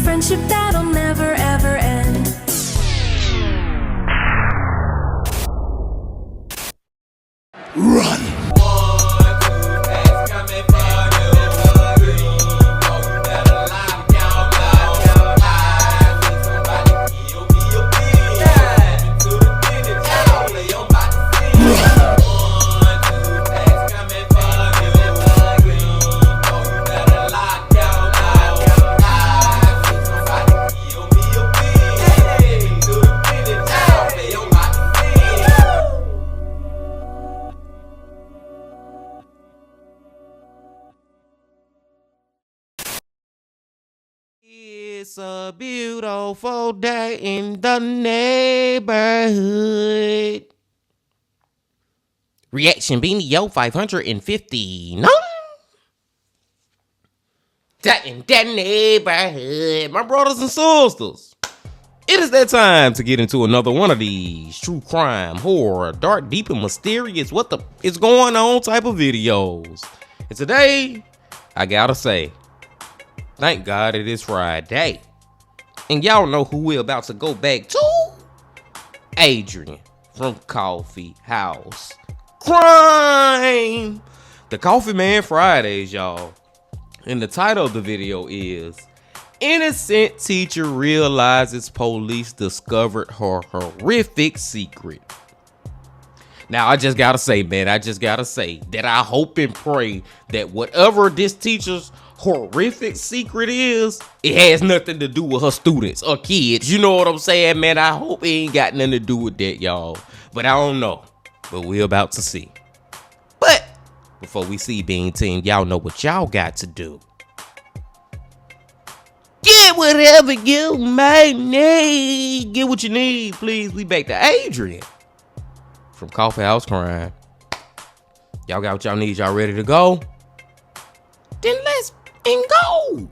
friendship that'll never ever end. Run! It's a beautiful day in the neighborhood. Reaction Beanie Yo 559. That in that neighborhood, my brothers and sisters. It is that time to get into another one of these true crime, horror, dark, deep, and mysterious what the is going on type of videos. And today, I gotta say, thank God it is Friday. And y'all know who we're about to go back to? Adrian from Coffeehouse Crime. The Coffee Man Fridays, y'all. And the title of the video is Innocent Teacher Realizes Police Discovered Her Horrific Secret. Now, I just gotta say, man, that I hope and pray that whatever this teacher's horrific secret is, it has nothing to do with her students or kids. You know what I'm saying, man? I hope it ain't got nothing to do with that, y'all. But I don't know. But we're about to see. But before we see, Bean Team, y'all know what y'all got to do. Get whatever you may need. Get what you need, please. We back to Adrian from Coffeehouse Crime. Y'all got what y'all need? Y'all ready to go? Then let's go.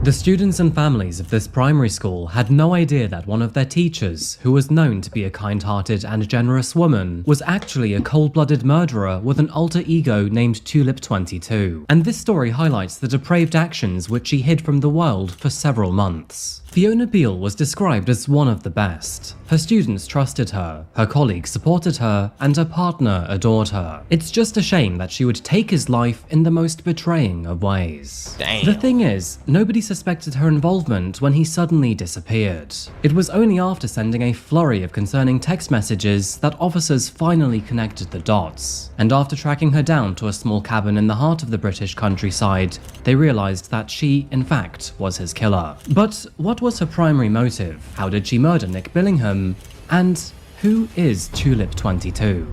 The students and families of this primary school had no idea that one of their teachers, who was known to be a kind-hearted and generous woman, was actually a cold-blooded murderer with an alter ego named Tulip 22. And this story highlights the depraved actions which she hid from the world for several months. Fiona Beale was described as one of the best. Her students trusted her colleagues supported her, and her partner adored her. It's just a shame that she would take his life in the most betraying of ways. Damn. The thing is, nobody suspected her involvement when he suddenly disappeared. It was only after sending a flurry of concerning text messages that officers finally connected the dots. And after tracking her down to a small cabin in the heart of the British countryside, they realized that she, in fact, was his killer. But what was her primary motive? How did she murder Nick Billingham? And who is Tulip 22?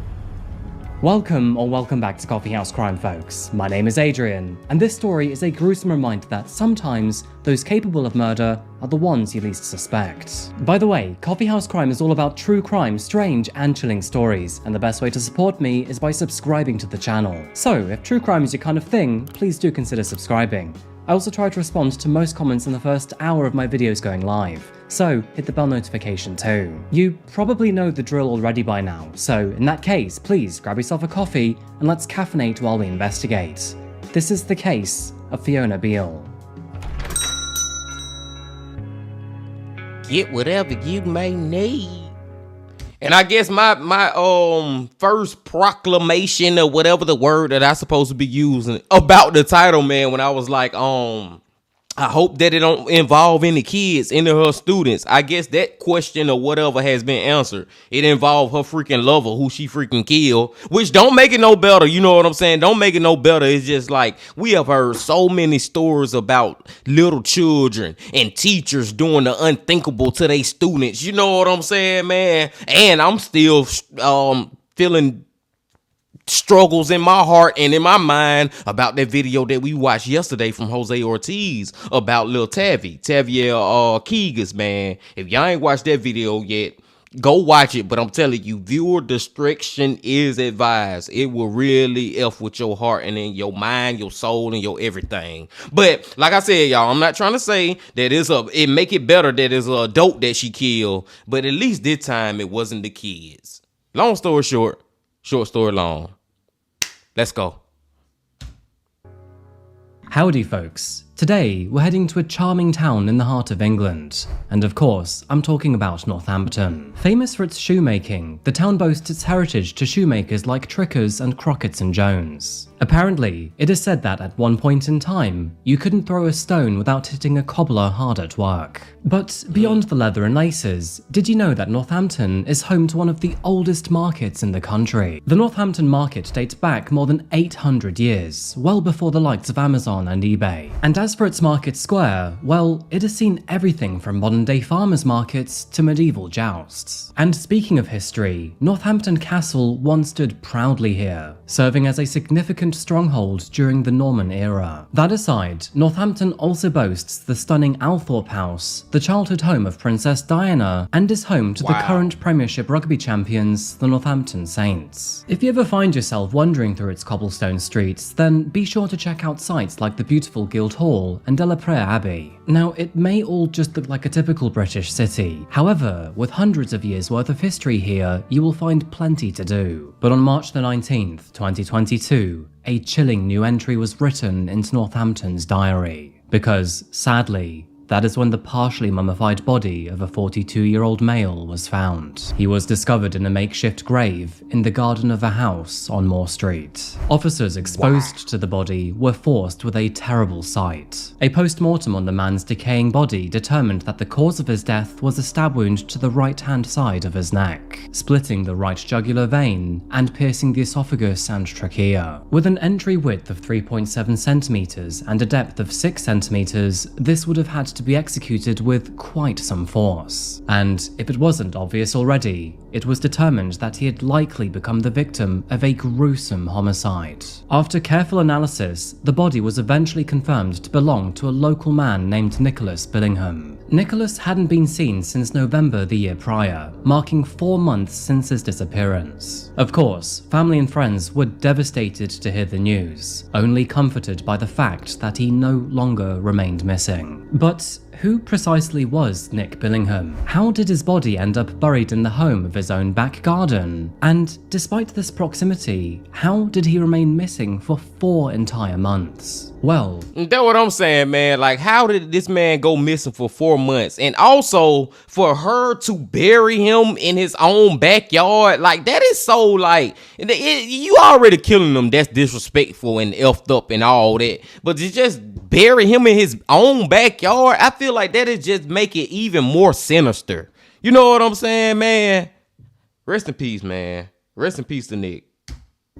Welcome back to Coffeehouse Crime, folks. My name is Adrian, and this story is a gruesome reminder that sometimes those capable of murder are the ones you least suspect. By the way, Coffeehouse Crime is all about true crime, strange and chilling stories, and the best way to support me is by subscribing to the channel. So, if true crime is your kind of thing, please do consider subscribing. I also try to respond to most comments in the first hour of my videos going live, so hit the bell notification too. You probably know the drill already by now, so in that case, please grab yourself a coffee and let's caffeinate while we investigate. This is the case of Fiona Beale. Get whatever you may need. And I guess my first proclamation or whatever the word that I supposed to be using about the title, man, when I was like, I hope that it don't involve any kids, any of her students. I guess that question or whatever has been answered. It involved her freaking lover who she freaking killed, which don't make it no better. You know what I'm saying? Don't make it no better. It's just like we have heard so many stories about little children and teachers doing the unthinkable to their students. You know what I'm saying, man? And I'm still feeling struggles in my heart and in my mind about that video that we watched yesterday from Jose Ortiz about Lil Tavier Keegas, man. If y'all ain't watched that video yet, go watch it. But I'm telling you, viewer discretion is advised. It will really F with your heart and in your mind, your soul, and your everything. But like I said, y'all, I'm not trying to say that it make it better that it's an adult that she killed, but at least this time it wasn't the kids. Long story short, short story long. Let's go. Howdy folks, Today, we're heading to a charming town in the heart of England. And of course, I'm talking about Northampton. Famous for its shoemaking, the town boasts its heritage to shoemakers like Trickers and Crockett's and Jones. Apparently, it is said that at one point in time, you couldn't throw a stone without hitting a cobbler hard at work. But beyond the leather and laces, did you know that Northampton is home to one of the oldest markets in the country? The Northampton market dates back more than 800 years, well before the likes of Amazon and eBay. And as for its market square, well, it has seen everything from modern-day farmers' markets to medieval jousts. And speaking of history, Northampton Castle once stood proudly here, serving as a significant stronghold during the Norman era. That aside, Northampton also boasts the stunning Althorp House, the childhood home of Princess Diana, and is home to the current Premiership rugby champions, the Northampton Saints. If you ever find yourself wandering through its cobblestone streets, then be sure to check out sites like the beautiful Guildhall and Delaprere Abbey. Now, it may all just look like a typical British city. However, with hundreds of years worth of history here, you will find plenty to do. But on March the 19th, 2022, a chilling new entry was written into Northampton's diary. Because, sadly, that is when the partially mummified body of a 42-year-old male was found. He was discovered in a makeshift grave in the garden of a house on Moore Street. Officers exposed to the body were forced with a terrible sight. A post-mortem on the man's decaying body determined that the cause of his death was a stab wound to the right-hand side of his neck, splitting the right jugular vein and piercing the esophagus and trachea. With an entry width of 3.7 centimeters and a depth of 6 centimeters, this would have had to be executed with quite some force. And if it wasn't obvious already, it was determined that he had likely become the victim of a gruesome homicide. After careful analysis, the body was eventually confirmed to belong to a local man named Nicholas Billingham. Nicholas hadn't been seen since November the year prior, marking 4 months since his disappearance. Of course, family and friends were devastated to hear the news, only comforted by the fact that he no longer remained missing. But who precisely was Nick Billingham? How did his body end up buried in the home of his own back garden? And despite this proximity, how did he remain missing for 4 entire months? Well, that's what I'm saying, man. Like, how did this man go missing for 4 months? And also, for her to bury him in his own backyard, like, that is so, like, you already killing him. That's disrespectful and effed up and all that. But to just bury him in his own backyard, I feel like that is just make it even more sinister. You know what I'm saying, man? Rest in peace, man. Rest in peace to Nick.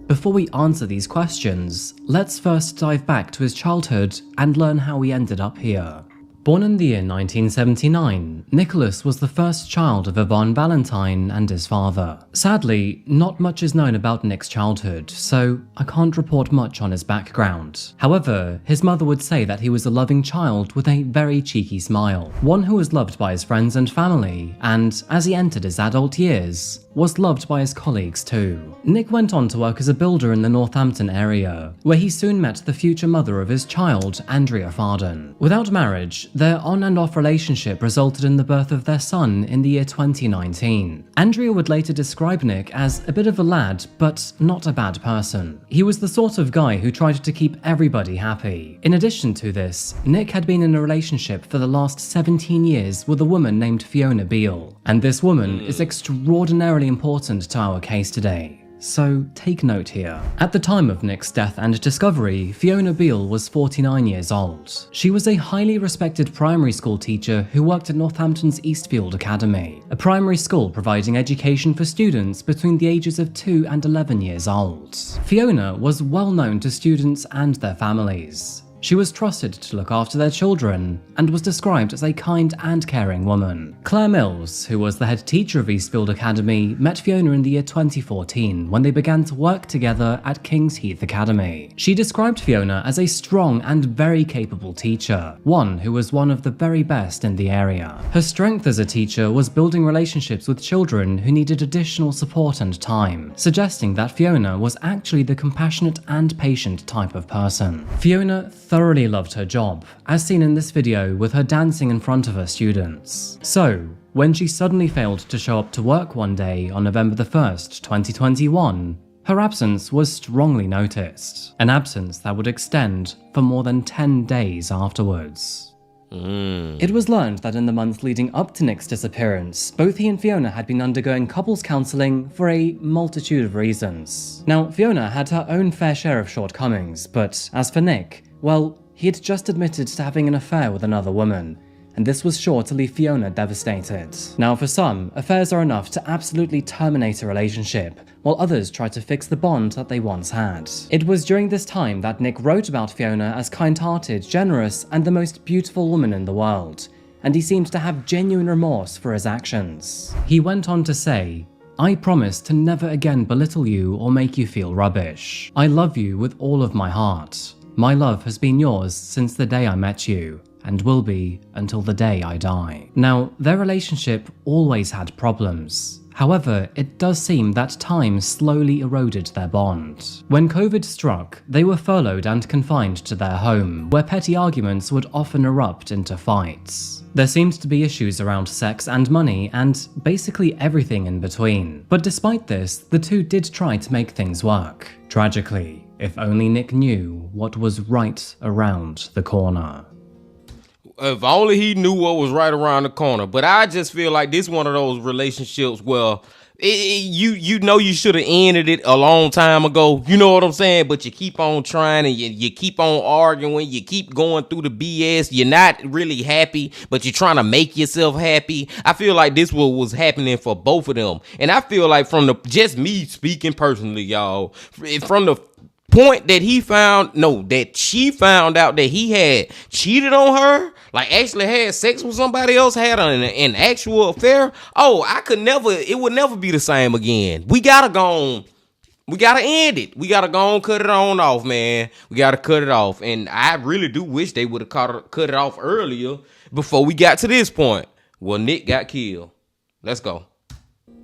Before we answer these questions, let's first dive back to his childhood and learn how he ended up here. Born in the year 1979, Nicholas was the first child of Yvonne Valentine and his father. Sadly, not much is known about Nick's childhood, so I can't report much on his background. However, his mother would say that he was a loving child with a very cheeky smile, one who was loved by his friends and family, and as he entered his adult years, was loved by his colleagues too. Nick went on to work as a builder in the Northampton area, where he soon met the future mother of his child, Andrea Farden. Without marriage, their on and off relationship resulted in the birth of their son in the year 2019. Andrea would later describe Nick as a bit of a lad, but not a bad person. He was the sort of guy who tried to keep everybody happy. In addition to this, Nick had been in a relationship for the last 17 years with a woman named Fiona Beale, and this woman is extraordinarily important to our case today. So take note here. At the time of Nick's death and discovery, Fiona Beale was 49 years old. She was a highly respected primary school teacher who worked at Northampton's Eastfield Academy, a primary school providing education for students between the ages of 2 and 11 years old. Fiona was well known to students and their families. She was trusted to look after their children and was described as a kind and caring woman. Claire Mills, who was the head teacher of Eastfield Academy, met Fiona in the year 2014 when they began to work together at King's Heath Academy. She described Fiona as a strong and very capable teacher, one who was one of the very best in the area. Her strength as a teacher was building relationships with children who needed additional support and time, suggesting that Fiona was actually the compassionate and patient type of person. Fiona thoroughly loved her job, as seen in this video with her dancing in front of her students. So, when she suddenly failed to show up to work one day on November the 1st, 2021, her absence was strongly noticed, an absence that would extend for more than 10 days afterwards. It was learned that in the months leading up to Nick's disappearance, both he and Fiona had been undergoing couples counselling for a multitude of reasons. Now, Fiona had her own fair share of shortcomings, but as for Nick, well, he had just admitted to having an affair with another woman, and this was sure to leave Fiona devastated. Now, for some, affairs are enough to absolutely terminate a relationship, while others try to fix the bond that they once had. It was during this time that Nick wrote about Fiona as kind-hearted, generous, and the most beautiful woman in the world, and he seemed to have genuine remorse for his actions. He went on to say, "I promise to never again belittle you or make you feel rubbish. I love you with all of my heart. My love has been yours since the day I met you, and will be until the day I die." Now, their relationship always had problems. However, it does seem that time slowly eroded their bond. When COVID struck, they were furloughed and confined to their home, where petty arguments would often erupt into fights. There seemed to be issues around sex and money, and basically everything in between. But despite this, the two did try to make things work. Tragically, if only Nick knew what was right around the corner. If only he knew what was right around the corner. But I just feel like this one of those relationships where you know you should have ended it a long time ago. You know what I'm saying? But you keep on trying and you keep on arguing. You keep going through the BS. You're not really happy, but you're trying to make yourself happy. I feel like this was happening for both of them. And I feel like just me speaking personally, y'all, from the point that she found out that he had cheated on her, like actually had sex with somebody else, had an actual affair. It would never be the same again. We gotta end it. We gotta go and cut it on off, man. We gotta cut it off. And I really do wish they would have cut it off earlier before we got to this point. Well, Nick got killed. Let's go.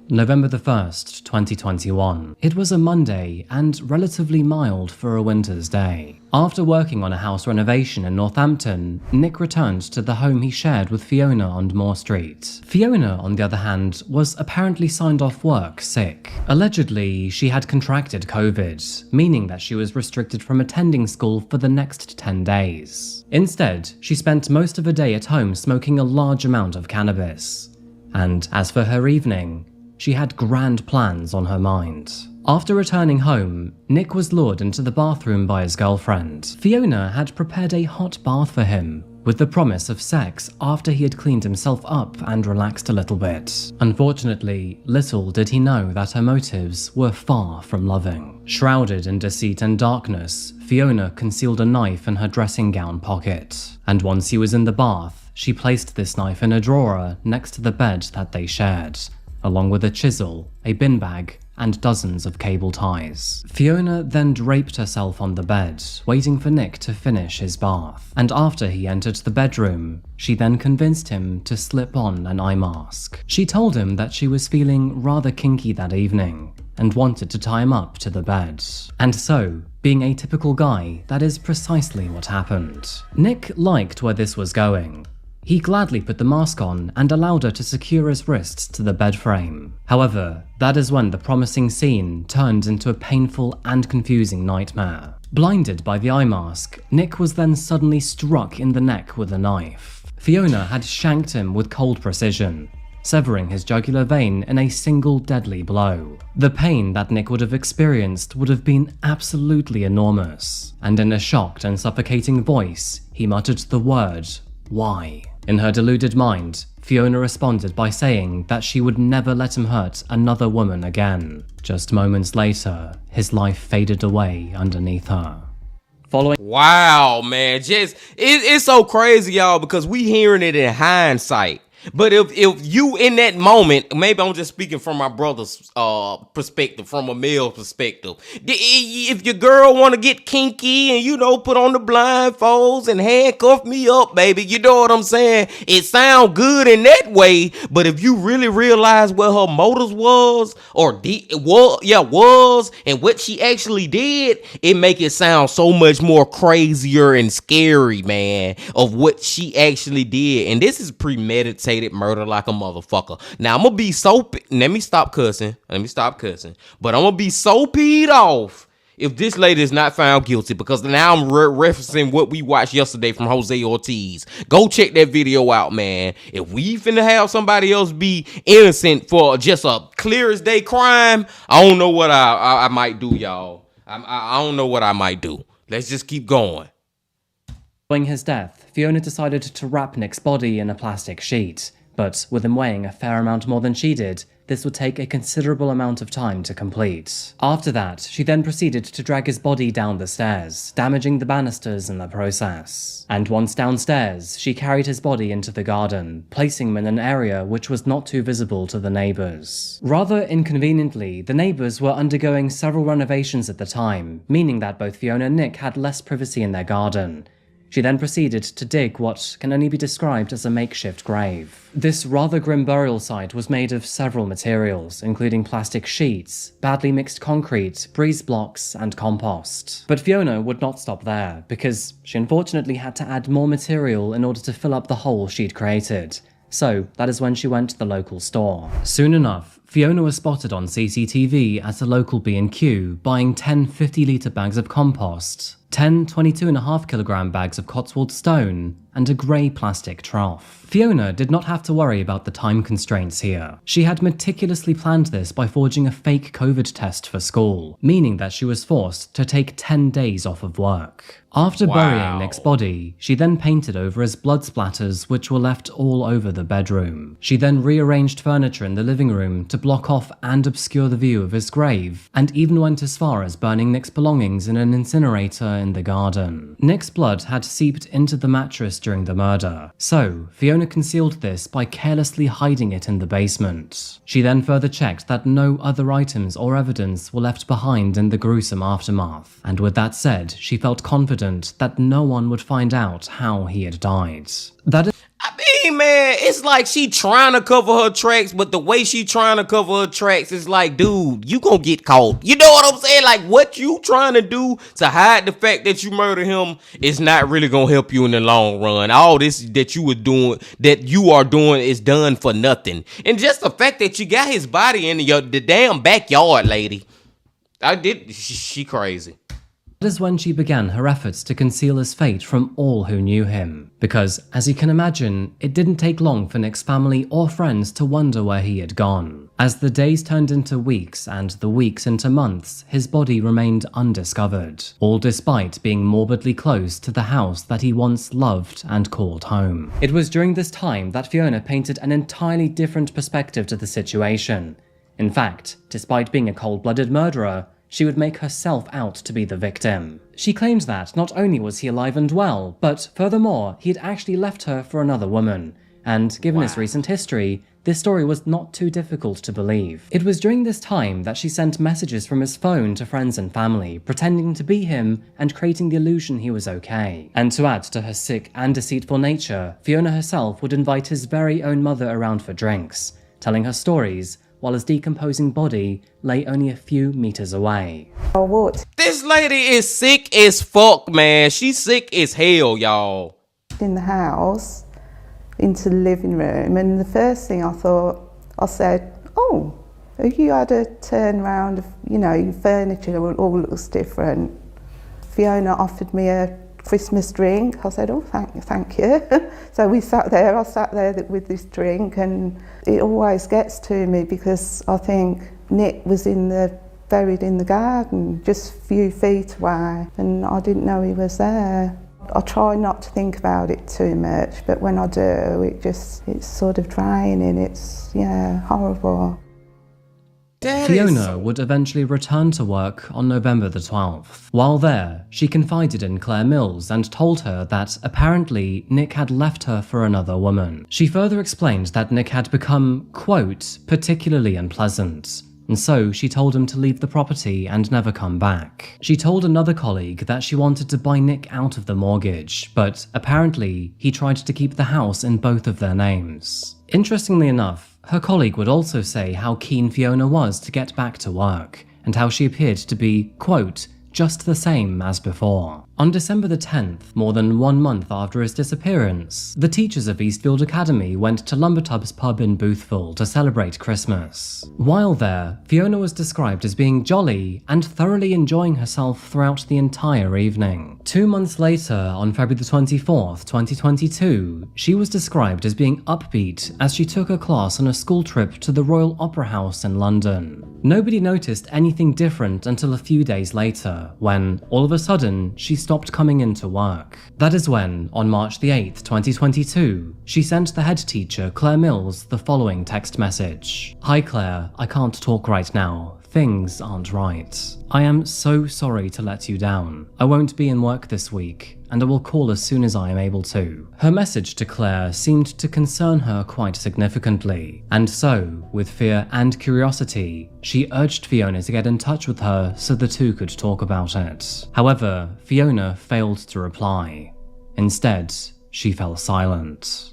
November the 1st, 2021. It was a Monday and relatively mild for a winter's day. After working on a house renovation in Northampton, Nick returned to the home he shared with Fiona on Moore Street. Fiona, on the other hand, was apparently signed off work sick. Allegedly, she had contracted COVID, meaning that she was restricted from attending school for the next 10 days. Instead, she spent most of her day at home smoking a large amount of cannabis. And as for her evening, she had grand plans on her mind. After returning home, Nick was lured into the bathroom by his girlfriend. Fiona had prepared a hot bath for him, with the promise of sex after he had cleaned himself up and relaxed a little bit. Unfortunately, little did he know that her motives were far from loving. Shrouded in deceit and darkness, Fiona concealed a knife in her dressing gown pocket. And once he was in the bath, she placed this knife in a drawer next to the bed that they shared, along with a chisel, a bin bag, and dozens of cable ties. Fiona then draped herself on the bed, waiting for Nick to finish his bath. And after he entered the bedroom, she then convinced him to slip on an eye mask. She told him that she was feeling rather kinky that evening, and wanted to tie him up to the bed. And so, being a typical guy, that is precisely what happened. Nick liked where this was going. He gladly put the mask on and allowed her to secure his wrists to the bed frame. However, that is when the promising scene turned into a painful and confusing nightmare. Blinded by the eye mask, Nick was then suddenly struck in the neck with a knife. Fiona had shanked him with cold precision, severing his jugular vein in a single deadly blow. The pain that Nick would have experienced would have been absolutely enormous, and in a shocked and suffocating voice, he muttered the word, "Why?" In her deluded mind, Fiona responded by saying that she would never let him hurt another woman again. Just moments later, his life faded away underneath her. Wow, man, it's so crazy, y'all, because we hearing it in hindsight. But if you in that moment, maybe I'm just speaking from my brother's perspective, from a male perspective. If your girl want to get kinky and, put on the blindfolds and handcuff me up, baby, you know what I'm saying? It sound good in that way, but if you really realize what her motives was, and what she actually did, it make it sound so much more crazier and scary, man, of what she actually did. And this is premeditated premeditated murder like a motherfucker. Now I'm gonna be so, let me stop cussing, but I'm gonna be so peed off if this lady is not found guilty, because now I'm referencing what we watched yesterday from Jose Ortiz. Go check that video out, man. If we finna have somebody else be innocent for just a clear as day crime, I don't know what I might do, y'all. I don't know what I might do. Let's just keep going. Following his death, Fiona decided to wrap Nick's body in a plastic sheet, but with him weighing a fair amount more than she did, this would take a considerable amount of time to complete. After that, she then proceeded to drag his body down the stairs, damaging the banisters in the process. And once downstairs, she carried his body into the garden, placing him in an area which was not too visible to the neighbours. Rather inconveniently, the neighbours were undergoing several renovations at the time, meaning that both Fiona and Nick had less privacy in their garden. She then proceeded to dig what can only be described as a makeshift grave. This rather grim burial site was made of several materials, including plastic sheets, badly mixed concrete, breeze blocks, and compost. But Fiona would not stop there, because she unfortunately had to add more material in order to fill up the hole she'd created. So that is when she went to the local store. Soon enough, Fiona was spotted on CCTV at a local B&Q buying 10 50-litre bags of compost, 10 22.5kg bags of Cotswold stone, and a grey plastic trough. Fiona did not have to worry about the time constraints here. She had meticulously planned this by forging a fake COVID test for school, meaning that she was forced to take 10 days off of work. After burying Nick's body, she then painted over his blood splatters which were left all over the bedroom. She then rearranged furniture in the living room to block off and obscure the view of his grave, and even went as far as burning Nick's belongings in an incinerator in the garden. Nick's blood had seeped into the mattress during the murder, so Fiona concealed this by carelessly hiding it in the basement. She then further checked that no other items or evidence were left behind in the gruesome aftermath, and with that said, she felt confident that no one would find out how he had died. I mean, man, it's like she trying to cover her tracks, but the way she trying to cover her tracks is like, dude, you gonna get caught. You know what I'm saying? Like, what you trying to do to hide the fact that you murdered him is not really gonna help you in the long run. All this that you are doing is done for nothing. And just the fact that you got his body in the damn backyard, lady. She crazy. That is when she began her efforts to conceal his fate from all who knew him, because, as you can imagine, it didn't take long for Nick's family or friends to wonder where he had gone. As the days turned into weeks and the weeks into months, his body remained undiscovered, all despite being morbidly close to the house that he once loved and called home. It was during this time that Fiona painted an entirely different perspective to the situation. In fact, despite being a cold-blooded murderer, she would make herself out to be the victim. She claimed that not only was he alive and well, but furthermore, he had actually left her for another woman. And given his recent history, this story was not too difficult to believe. It was during this time that she sent messages from his phone to friends and family, pretending to be him and creating the illusion he was okay. And to add to her sick and deceitful nature, Fiona herself would invite his very own mother around for drinks, telling her stories, while his decomposing body lay only a few meters away. Oh, what? This lady is sick as fuck, man. She's sick as hell, y'all. In the house, into the living room, and the first thing I said, oh, have you had a turn round of, your furniture all looks different. Fiona offered me a Christmas drink. I said, oh, thank you. So I sat there with this drink, and it always gets to me because I think Nick was buried in the garden, just a few feet away, and I didn't know he was there. I try not to think about it too much, but when I do, it's sort of draining. It's, horrible. Fiona would eventually return to work on November the 12th. While there, she confided in Claire Mills and told her that apparently Nick had left her for another woman. She further explained that Nick had become, quote, particularly unpleasant, and so she told him to leave the property and never come back. She told another colleague that she wanted to buy Nick out of the mortgage, but apparently he tried to keep the house in both of their names. Interestingly enough, her colleague would also say how keen Fiona was to get back to work, and how she appeared to be, quote, just the same as before. On December the 10th, more than 1 month after his disappearance, the teachers of Eastfield Academy went to Lumbertub's pub in Boothville to celebrate Christmas. While there, Fiona was described as being jolly and thoroughly enjoying herself throughout the entire evening. 2 months later, on February the 24th, 2022, she was described as being upbeat as she took a class on a school trip to the Royal Opera House in London. Nobody noticed anything different until a few days later, when, all of a sudden, she stopped coming into work. That is when, on March the 8th, 2022, she sent the head teacher, Claire Mills, the following text message. "Hi Claire, I can't talk right now. Things aren't right. I am so sorry to let you down. I won't be in work this week, and I will call as soon as I am able to." Her message to Claire seemed to concern her quite significantly, and so, with fear and curiosity, she urged Fiona to get in touch with her so the two could talk about it. However, Fiona failed to reply. Instead, she fell silent.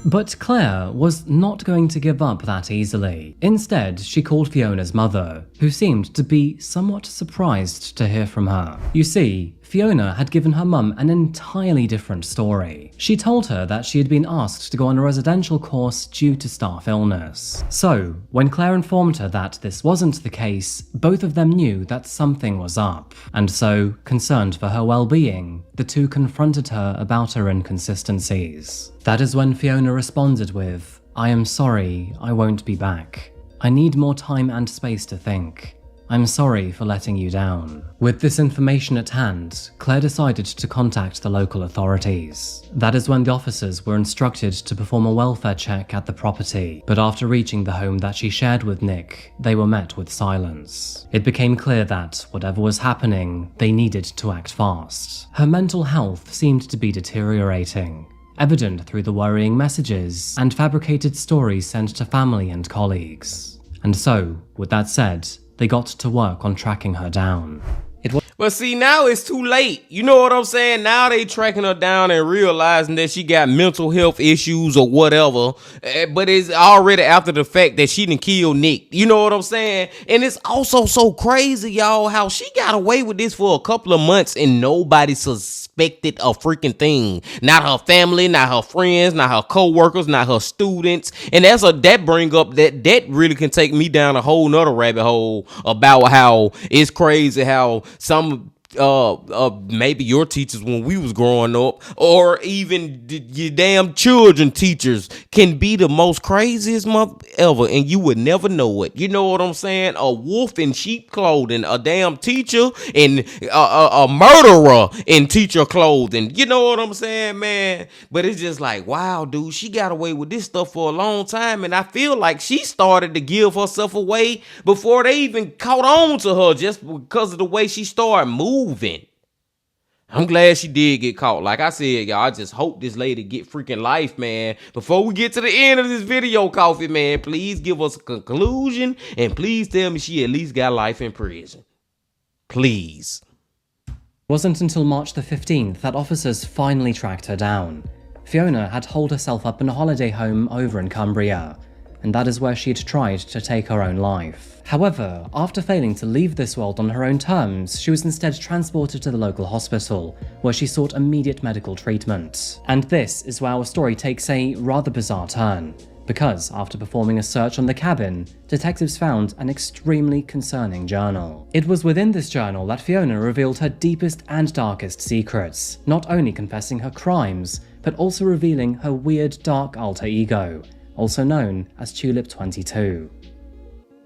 But Claire was not going to give up that easily. Instead, she called Fiona's mother, who seemed to be somewhat surprised to hear from her. You see, Fiona had given her mum an entirely different story. She told her that she had been asked to go on a residential course due to staff illness. So, when Claire informed her that this wasn't the case, both of them knew that something was up. And so, concerned for her well-being, the two confronted her about her inconsistencies. That is when Fiona responded with, "I am sorry, I won't be back. I need more time and space to think. I'm sorry for letting you down." With this information at hand, Claire decided to contact the local authorities. That is when the officers were instructed to perform a welfare check at the property, but after reaching the home that she shared with Nick, they were met with silence. It became clear that, whatever was happening, they needed to act fast. Her mental health seemed to be deteriorating, evident through the worrying messages and fabricated stories sent to family and colleagues. And so, with that said, they got to work on tracking her down. But see, now it's too late. You know what I'm saying? Now they tracking her down and realizing that she got mental health issues or whatever. But it's already after the fact that she done killed Nick. You know what I'm saying? And it's also so crazy, y'all, how she got away with this for a couple of months and nobody suspected a freaking thing. Not her family, not her friends, not her co-workers, not her students. And that bring up that really can take me down a whole nother rabbit hole about how it's crazy how some maybe your teachers when we was growing up, or even your damn children teachers, can be the most craziest mother ever, and you would never know it. You know what I'm saying? A wolf in sheep clothing, a damn teacher, and a murderer in teacher clothing. You know what I'm saying, man? But it's just like, wow, dude, she got away with this stuff for a long time, and I feel like she started to give herself away before they even caught on to her, just because of the way she started moving. I'm glad she did get caught. Like I said, y'all, I just hope this lady get freaking life, man. Before we get to the end of this video, Coffee, man, please give us a conclusion and please tell me she at least got life in prison. Please. It wasn't until March the 15th that officers finally tracked her down. Fiona had holed herself up in a holiday home over in Cumbria, and that is where she had tried to take her own life. However, after failing to leave this world on her own terms, she was instead transported to the local hospital, where she sought immediate medical treatment. And this is where our story takes a rather bizarre turn, because after performing a search on the cabin, detectives found an extremely concerning journal. It was within this journal that Fiona revealed her deepest and darkest secrets, not only confessing her crimes, but also revealing her weird dark alter ego, also known as Tulip 22.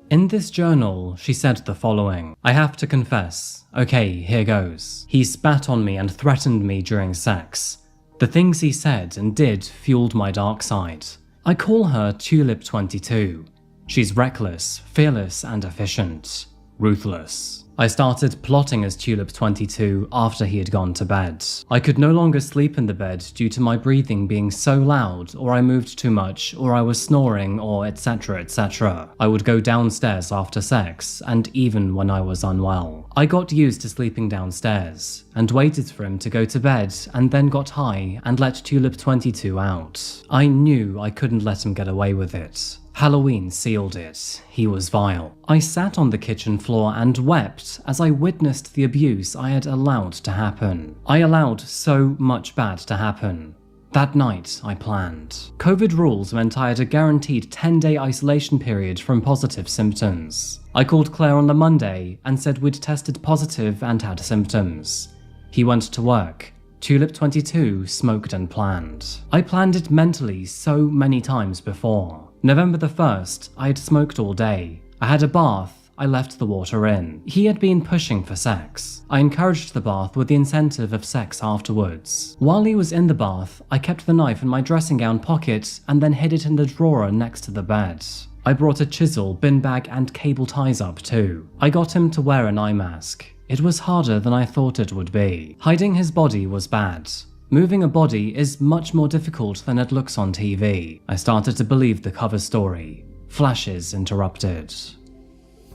In this journal, she said the following: "I have to confess. Okay, here goes. He spat on me and threatened me during sex. The things he said and did fueled my dark side. I call her Tulip 22. She's reckless, fearless and efficient. Ruthless. I started plotting as Tulip 22 after he had gone to bed. I could no longer sleep in the bed due to my breathing being so loud, or I moved too much, or I was snoring, or etc, etc. I would go downstairs after sex, and even when I was unwell. I got used to sleeping downstairs, and waited for him to go to bed, and then got high and let Tulip 22 out. I knew I couldn't let him get away with it. Halloween sealed it. He was vile. I sat on the kitchen floor and wept as I witnessed the abuse I had allowed to happen. I allowed so much bad to happen. That night, I planned. COVID rules meant I had a guaranteed 10-day isolation period from positive symptoms. I called Claire on the Monday and said we'd tested positive and had symptoms. He went to work. Tulip 22 smoked and planned. I planned it mentally so many times before. November the 1st, I had smoked all day. I had a bath, I left the water in. He had been pushing for sex. I encouraged the bath with the incentive of sex afterwards. While he was in the bath, I kept the knife in my dressing gown pocket and then hid it in the drawer next to the bed. I brought a chisel, bin bag and cable ties up too. I got him to wear an eye mask. It was harder than I thought it would be. Hiding his body was bad. Moving a body is much more difficult than it looks on TV. I started to believe the cover story. Flashes interrupted.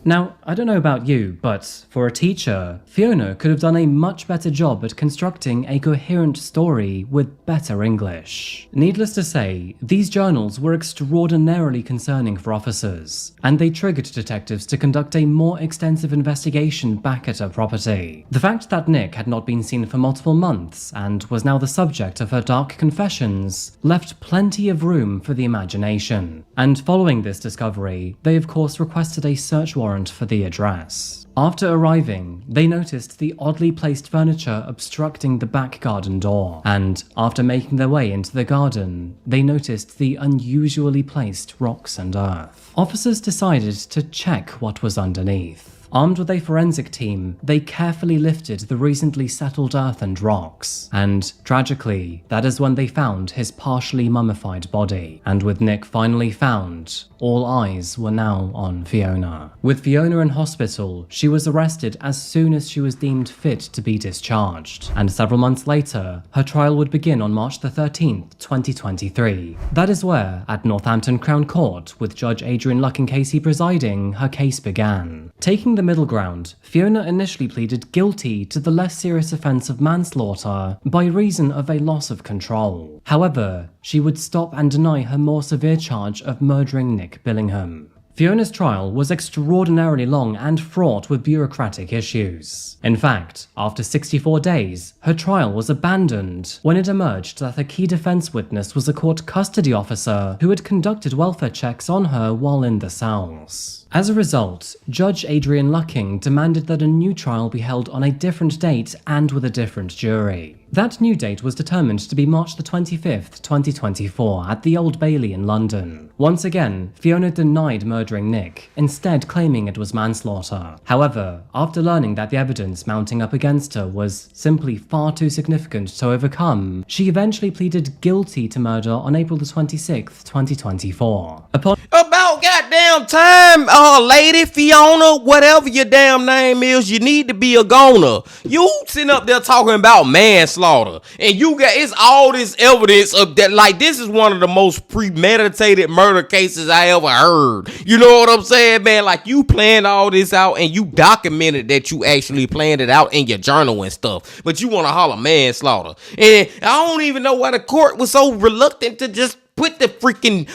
Now, I don't know about you, but for a teacher, Fiona could have done a much better job at constructing a coherent story with better English. Needless to say, these journals were extraordinarily concerning for officers, and they triggered detectives to conduct a more extensive investigation back at her property. The fact that Nick had not been seen for multiple months and was now the subject of her dark confessions left plenty of room for the imagination. And following this discovery, they of course requested a search warrant for the address. After arriving, they noticed the oddly placed furniture obstructing the back garden door, and after making their way into the garden, they noticed the unusually placed rocks and earth. Officers decided to check what was underneath. Armed with a forensic team, they carefully lifted the recently settled earth and rocks, and tragically, that is when they found his partially mummified body. And with Nick finally found, all eyes were now on Fiona. With Fiona in hospital, she was arrested as soon as she was deemed fit to be discharged, and several months later, her trial would begin on March the 13th, 2023. That is where, at Northampton Crown Court, with Judge Adrian Lucking-Casey presiding, her case began. Taking the middle ground, Fiona initially pleaded guilty to the less serious offence of manslaughter by reason of a loss of control. However, she would stop and deny her more severe charge of murdering Nick Billingham. Fiona's trial was extraordinarily long and fraught with bureaucratic issues. In fact, after 64 days, her trial was abandoned when it emerged that the key defense witness was a court custody officer who had conducted welfare checks on her while in the cells. As a result, Judge Adrian Lucking demanded that a new trial be held on a different date and with a different jury. That new date was determined to be March the 25th, 2024 at the Old Bailey in London. Once again, Fiona denied murdering Nick, instead claiming it was manslaughter. However, after learning that the evidence mounting up against her was simply far too significant to overcome, she eventually pleaded guilty to murder on April the 26th, 2024. About goddamn time, lady Fiona, whatever your damn name is, you need to be a goner. You sitting up there talking about manslaughter, and you got it's all this evidence of that. Like, this is one of the most premeditated murder cases I ever heard. You know what I'm saying, man? Like, you planned all this out and you documented that you actually planned it out in your journal and stuff, but you want to holler manslaughter. And I don't even know why the court was so reluctant to just put the freaking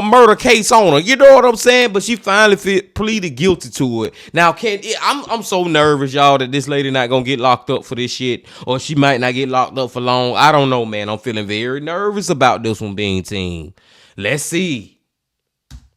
murder case on her. You know what I'm saying? But she finally pleaded guilty to it. Now, I'm so nervous, y'all, that this lady not gonna get locked up for this shit, or she might not get locked up for long. I don't know, man. I'm feeling very nervous about this one being team. Let's see.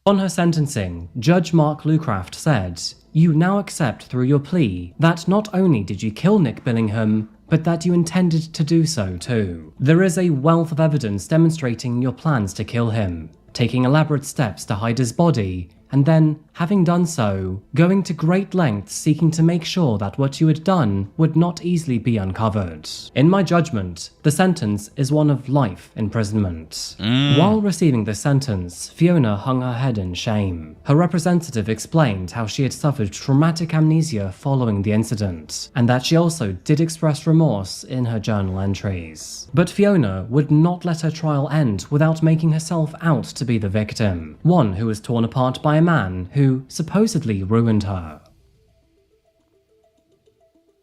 On her sentencing, Judge Mark Lucraft said, "You now accept through your plea that not only did you kill Nick Billingham, but that you intended to do so too. There is a wealth of evidence demonstrating your plans to kill him, taking elaborate steps to hide his body, and then, having done so, going to great lengths seeking to make sure that what you had done would not easily be uncovered. In my judgment, the sentence is one of life imprisonment." While receiving the sentence, Fiona hung her head in shame. Her representative explained how she had suffered traumatic amnesia following the incident, and that she also did express remorse in her journal entries. But Fiona would not let her trial end without making herself out to be the victim, one who was torn apart by a man who supposedly ruined her.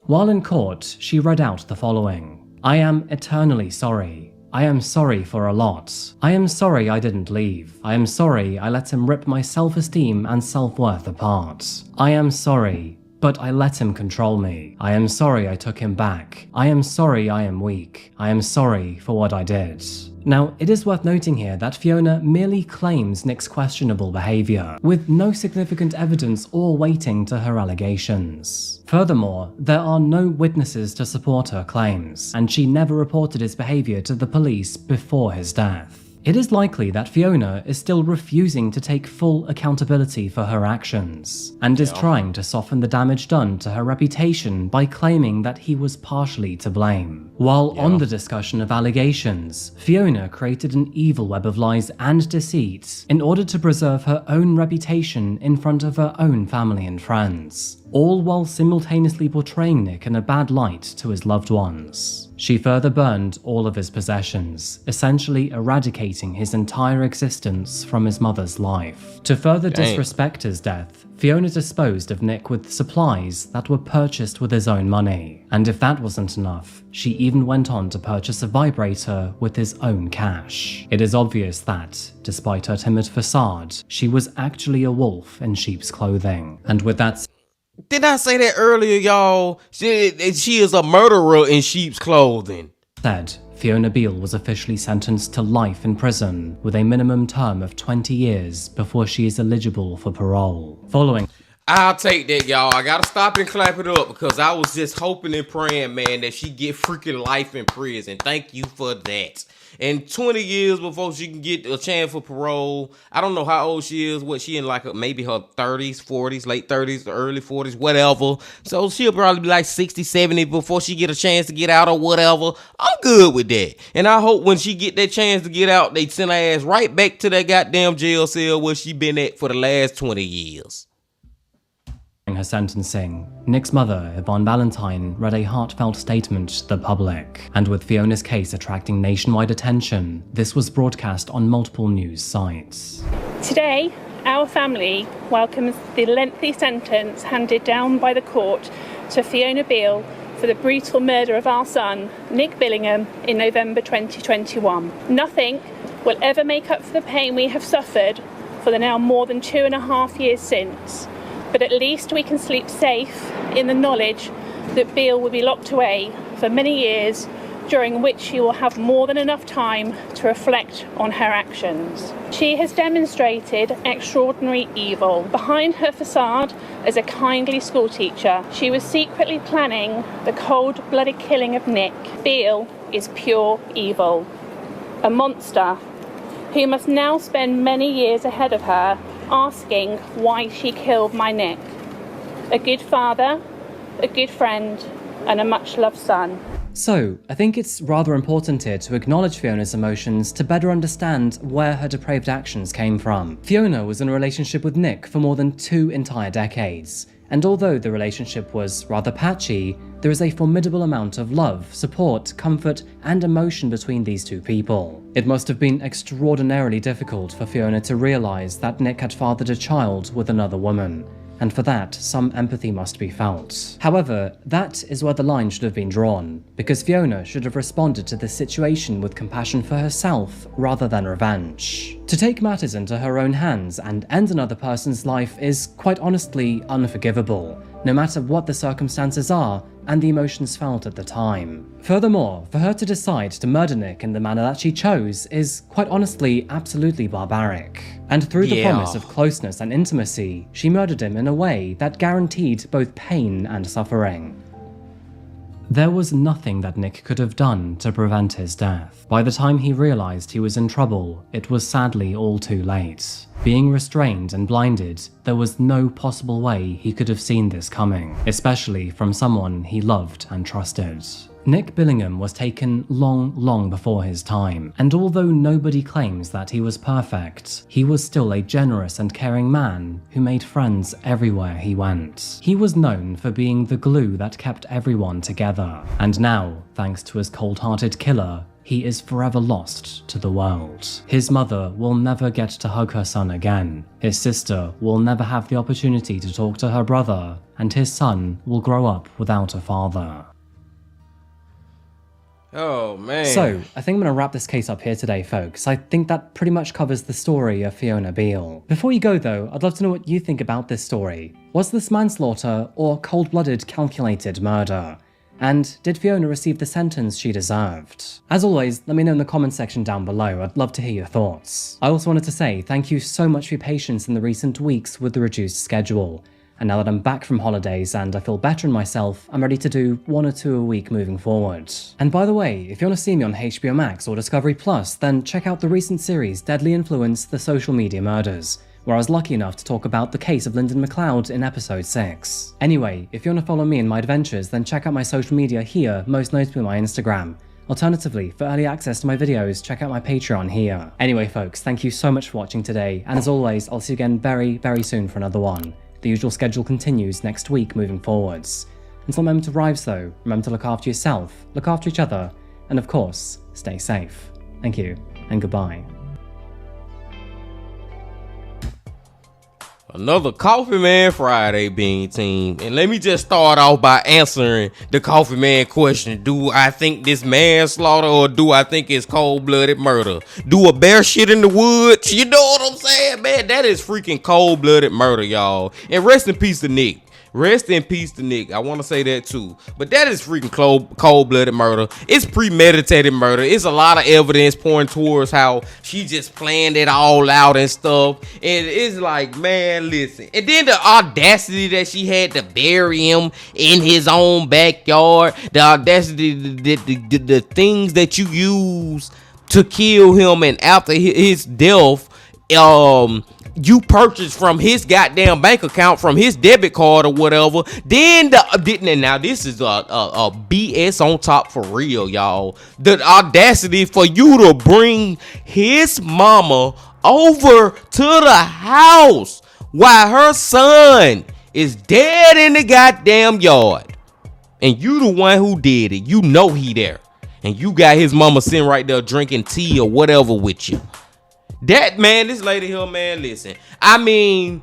While in court, she read out the following: "I am eternally sorry. I am sorry for a lot. I am sorry I didn't leave. I am sorry I let him rip my self-esteem and self-worth apart. I am sorry, but I let him control me. I am sorry I took him back. I am sorry I am weak. I am sorry for what I did. Now, it is worth noting here that Fiona merely claims Nick's questionable behaviour, with no significant evidence or weighting to her allegations. Furthermore, there are no witnesses to support her claims, and she never reported his behaviour to the police before his death. It is likely that Fiona is still refusing to take full accountability for her actions, and is trying to soften the damage done to her reputation by claiming that he was partially to blame. While on the discussion of allegations, Fiona created an evil web of lies and deceit in order to preserve her own reputation in front of her own family and friends, all while simultaneously portraying Nick in a bad light to his loved ones. She further burned all of his possessions, essentially eradicating his entire existence from his mother's life. To further disrespect his death, Fiona disposed of Nick with supplies that were purchased with his own money. And if that wasn't enough, she even went on to purchase a vibrator with his own cash. It is obvious that, despite her timid facade, she was actually a wolf in sheep's clothing. And with that Did I say that earlier, y'all? She is a murderer in sheep's clothing. said, Fiona Beale was officially sentenced to life in prison with a minimum term of 20 years before she is eligible for parole. Following I'll take that, y'all. I gotta stop and clap it up because I was just hoping and praying, man, that she get freaking life in prison. Thank you for that. And 20 years before she can get a chance for parole. I don't know how old she is. What, she in like maybe her 30s, 40s, late 30s, early 40s, whatever. So she'll probably be like 60, 70 before she get a chance to get out or whatever. I'm good with that. And I hope when she get that chance to get out, they send her ass right back to that goddamn jail cell where she been at for the last 20 years. her sentencing, Nick's mother, Yvonne Valentine, read a heartfelt statement to the public, and with Fiona's case attracting nationwide attention, this was broadcast on multiple news sites. Today, our family welcomes the lengthy sentence handed down by the court to Fiona Beale for the brutal murder of our son, Nick Billingham, in November 2021. Nothing will ever make up for the pain we have suffered for the now more than 2.5 years since, but at least we can sleep safe in the knowledge that Beale will be locked away for many years, during which she will have more than enough time to reflect on her actions. She has demonstrated extraordinary evil. Behind her facade as a kindly schoolteacher, she was secretly planning the cold-blooded killing of Nick. Beale is pure evil, a monster who must now spend many years ahead of her asking why she killed my Nick. A good father, a good friend, and a much-loved son. So, I think it's rather important here to acknowledge Fiona's emotions to better understand where her depraved actions came from. Fiona was in a relationship with Nick for more than 2 entire decades, and although the relationship was rather patchy, there is a formidable amount of love, support, comfort, and emotion between these two people. It must have been extraordinarily difficult for Fiona to realise that Nick had fathered a child with another woman, and for that, some empathy must be felt. However, that is where the line should have been drawn, because Fiona should have responded to this situation with compassion for herself rather than revenge. To take matters into her own hands and end another person's life is, quite honestly, unforgivable, no matter what the circumstances are and the emotions felt at the time. Furthermore, for her to decide to murder Nick in the manner that she chose is, quite honestly, absolutely barbaric. And through the promise of closeness and intimacy, she murdered him in a way that guaranteed both pain and suffering. There was nothing that Nick could have done to prevent his death. By the time he realized he was in trouble, it was sadly all too late. Being restrained and blinded, there was no possible way he could have seen this coming, especially from someone he loved and trusted. Nick Billingham was taken long before his time, and although nobody claims that he was perfect, he was still a generous and caring man who made friends everywhere he went. He was known for being the glue that kept everyone together, and now, thanks to his cold-hearted killer, he is forever lost to the world. His mother will never get to hug her son again, his sister will never have the opportunity to talk to her brother, and his son will grow up without a father. Oh, man. So, I think I'm going to wrap this case up here today, folks. I think that pretty much covers the story of Fiona Beale. Before you go, though, I'd love to know what you think about this story. Was this manslaughter or cold-blooded, calculated murder? And did Fiona receive the sentence she deserved? As always, let me know in the comment section down below. I'd love to hear your thoughts. I also wanted to say thank you so much for your patience in the recent weeks with the reduced schedule. And now that I'm back from holidays and I feel better in myself, I'm ready to do 1 or 2 a week moving forward. And by the way, if you want to see me on HBO Max or Discovery Plus, then check out the recent series Deadly Influence: The Social Media Murders, where I was lucky enough to talk about the case of Lyndon McLeod in episode 6. Anyway, if you want to follow me in my adventures, then check out my social media here, most notably my Instagram. Alternatively, for early access to my videos, check out my Patreon here. Anyway folks, thank you so much for watching today, and as always, I'll see you again very, very soon for another one. The usual schedule continues next week moving forwards. Until the moment arrives though, remember to look after yourself, look after each other, and of course, stay safe. Thank you, and goodbye. Another Coffee Man Friday, Bean Team. And let me just start off by answering the Coffee Man question. Do I think this manslaughter or do I think it's cold-blooded murder? Do a bear shit in the woods? You know what I'm saying, man? That is freaking cold-blooded murder, y'all. And rest in peace to Nick. Rest in peace to Nick. I want to say that too. But that is freaking cold-blooded murder. It's premeditated murder. It's a lot of evidence pointing towards how she just planned it all out and stuff. And it's like, man, listen. And then the audacity that she had to bury him in his own backyard. The audacity, the things that you use to kill him, and after his death, you purchased from his goddamn bank account, from his debit card or whatever. Then now this is a BS on top for real, y'all. The audacity for you to bring his mama over to the house while her son is dead in the goddamn yard, and you the one who did it. You know he there, and you got his mama sitting right there drinking tea or whatever with you. That, man, this lady here, man, listen. I mean,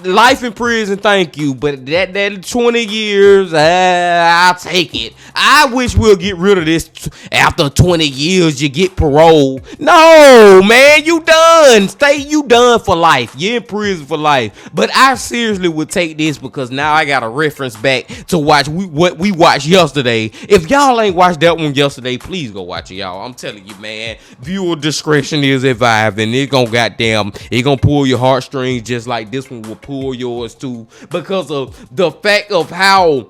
life in prison, thank you, but that 20 years, I'll take it. I wish we'll get rid of this. After 20 years, you get parole. No, man, you done. You done for life. You're in prison for life. But I seriously would take this, because now I got a reference back to watch what we watched yesterday. If y'all ain't watched that one yesterday, please go watch it, y'all. I'm telling you, man, viewer discretion is advised, and it gonna pull your heartstrings just like this one will pull yours too, because of the fact of how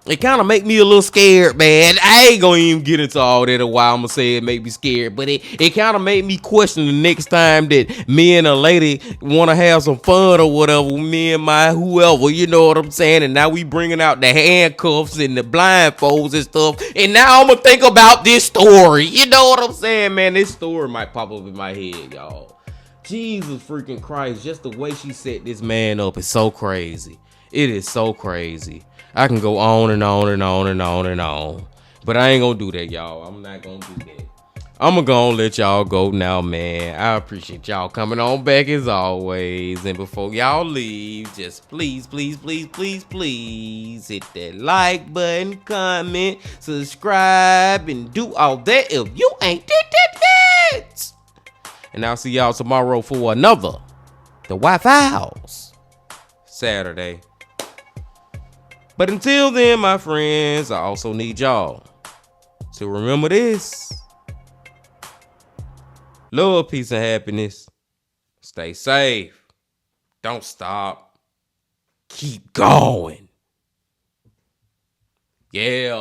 it kind of make me a little scared, man. I ain't gonna even get into all that a while. I'm gonna say it made me scared, but it kind of made me question the next time that me and a lady want to have some fun or whatever, me and my whoever, you know what I'm saying? And now we bringing out the handcuffs and the blindfolds and stuff, and now I'm gonna think about this story. You know what I'm saying, man? This story might pop up in my head, y'all. Jesus freaking Christ, just the way she set this man up is so crazy. It is so crazy. I can go on and on and on and on and on, but I ain't gonna do that, y'all. I'm not gonna do that. I'm gonna let y'all go now, man. I appreciate y'all coming on back as always. And before y'all leave, just please, please, please, please, please hit that like button, comment, subscribe, and do all that if you ain't did that yet. And I'll see y'all tomorrow for another The Coffeehouse Saturday. But until then, my friends, I also need y'all to remember this. Love, peace, and happiness. Stay safe. Don't stop. Keep going. Yeah.